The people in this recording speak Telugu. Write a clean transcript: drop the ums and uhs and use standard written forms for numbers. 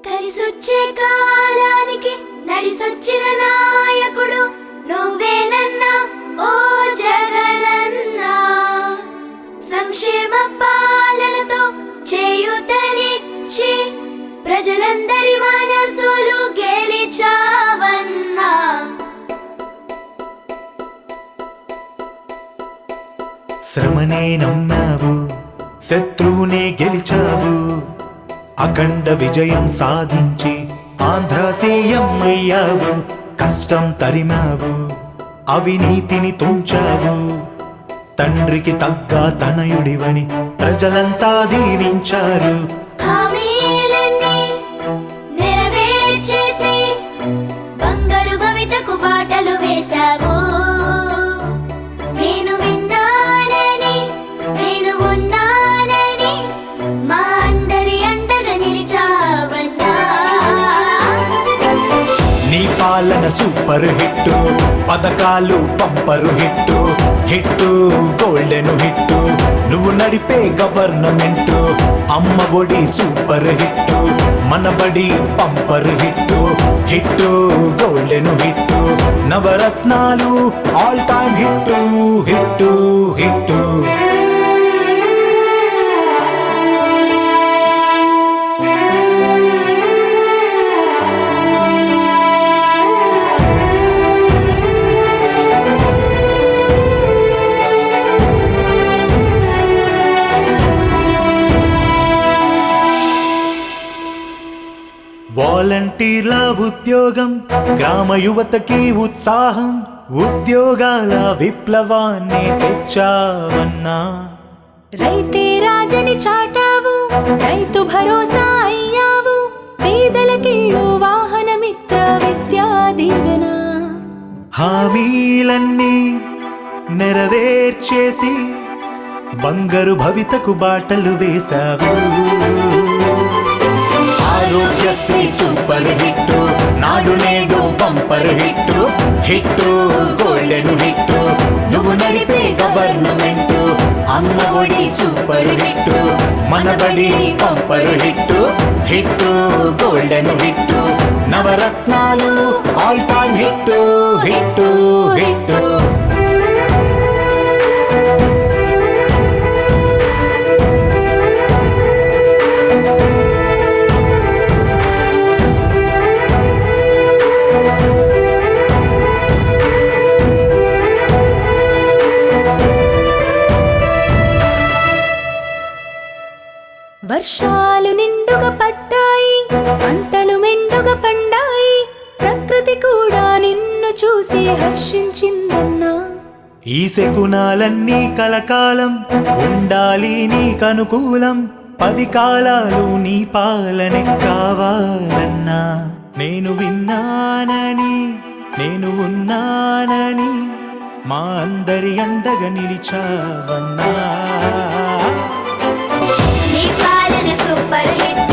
కలిసొచ్చే కాలానికి నడిసొచ్చిన నాయకుడు నువ్వేనన్నా ఓ జగనన్నా. సంక్షేమ పాలనతో చేయూతనిచ్చి ప్రజలందరి మనసులు గెలిచావన్నా. శ్రమనే నమ్మావు, శత్రువునే గెలిచావు, అఖండ విజయం సాధించి ఆంధ్ర సీఎం అయ్యావు. కష్టం తరిమావు, అవినీతిని తుంచావు, తండ్రికి తగ్గ తనయుడివని ప్రజలంతా దీవించారు. హామీలన్నీ నెరవేర్చేసి బంగారు భవితకు బాటలు వేశావు. నేను విన్నానని, నేను ఉన్నానని మా అందరి అండగా నిలిచావన్నా. నీ పాలన సూపర్ హిట్టు, పథకాలు bumper hit, hit golden hit, నువ్వు నడిపే గవర్నమెంట్. అమ్మ ఒడి సూపర్ హిట్టు, మనబడి bumper hit, hit golden hit, నవరత్నాలు all time hit, hit hit. వాలంటీర్ల ఉద్యోగం గ్రామ యువతకి ఉత్సాహం, ఉద్యోగాల విప్లవాన్ని తెచ్చావన్నా. రైతే రాజని చాటావు, రైతు భరోసా అయ్యావు, పేదలకిళ్ళు వాహనమిత్ర విద్యా దీవెన. హామీలన్నీ నెరవేర్చేసి బంగారు భవితకు బాటలు వేశావు. ఆరోగ్యశ్రీ సూపర్ హిట్టు, నాడు నేడు bumper hit, hit golden hit, నువ్వు నడిపే గవర్నమెంట్. అమ్మ ఒడి సూపర్ హిట్టు, మనబడి bumper hit, hit golden hit, నవరత్నాలు all time hit, hit hit. వర్షాలు నిండుగా పడ్డాయి, పంటలు మెండుగా పండాయి, ప్రకృతి కూడా నిన్ను చూసి హర్షించిందన్నా. ఈ శకునాలన్నీ కలకాలం ఉండాలి నీకనుకూలం, 10 కాలాలు నీ పాలనే కావాలన్నా. నేను విన్నానని, నేను ఉన్నానని మా అందరి అండగా నిలిచావన్నా. నీ పాలన సూపర్ హిట్.